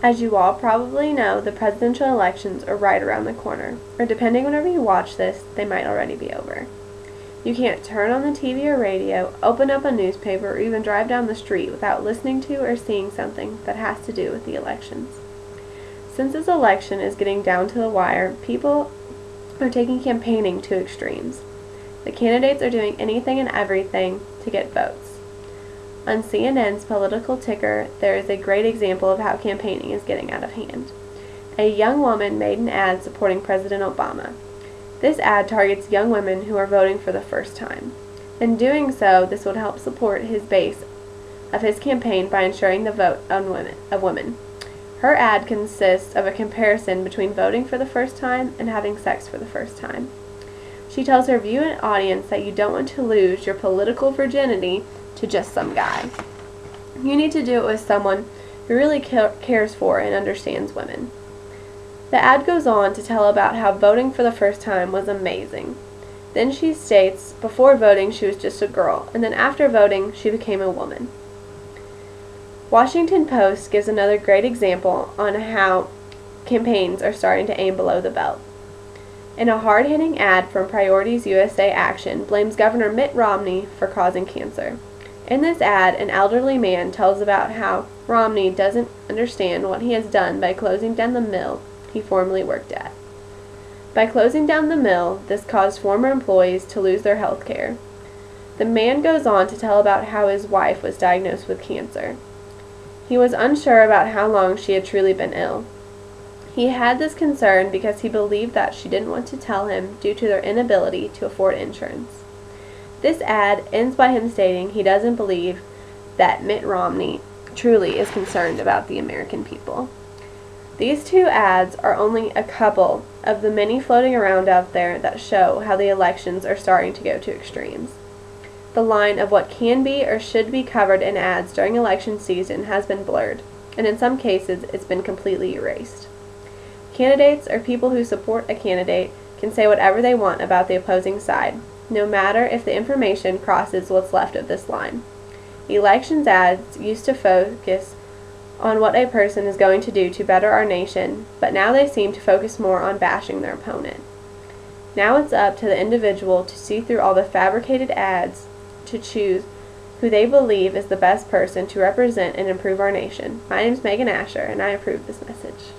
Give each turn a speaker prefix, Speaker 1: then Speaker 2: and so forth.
Speaker 1: As you all probably know, the presidential elections are right around the corner, or depending whenever you watch this, they might already be over. You can't turn on the TV or radio, open up a newspaper, or even drive down the street without listening to or seeing something that has to do with the elections. Since this election is getting down to the wire, people are taking campaigning to extremes. The candidates are doing anything and everything to get votes. On CNN's political ticker, there is a great example of how campaigning is getting out of hand. A young woman made an ad supporting President Obama. This ad targets young women who are voting for the first time. In doing so, this would help support his base of his campaign by ensuring the vote of women. Her ad consists of a comparison between voting for the first time and having sex for the first time. She tells her viewing audience that you don't want to lose your political virginity to just some guy. You need to do it with someone who really cares for and understands women. The ad goes on to tell about how voting for the first time was amazing. Then she states, before voting she was just a girl, and then after voting she became a woman. Washington Post gives another great example on how campaigns are starting to aim below the belt. In a hard-hitting ad from Priorities USA Action blames Governor Mitt Romney for causing cancer. In this ad, an elderly man tells about how Romney doesn't understand what he has done by closing down the mill he formerly worked at. By closing down the mill, this caused former employees to lose their health care. The man goes on to tell about how his wife was diagnosed with cancer. He was unsure about how long she had truly been ill. He had this concern because he believed that she didn't want to tell him due to their inability to afford insurance. This ad ends by him stating he doesn't believe that Mitt Romney truly is concerned about the American people. These two ads are only a couple of the many floating around out there that show how the elections are starting to go to extremes. The line of what can be or should be covered in ads during election season has been blurred, and in some cases it's been completely erased. Candidates or people who support a candidate can say whatever they want about the opposing side, no matter if the information crosses what's left of this line. Elections ads used to focus on what a person is going to do to better our nation, but now they seem to focus more on bashing their opponent. Now it's up to the individual to see through all the fabricated ads to choose who they believe is the best person to represent and improve our nation. My name is Megan Asher, and I approve this message.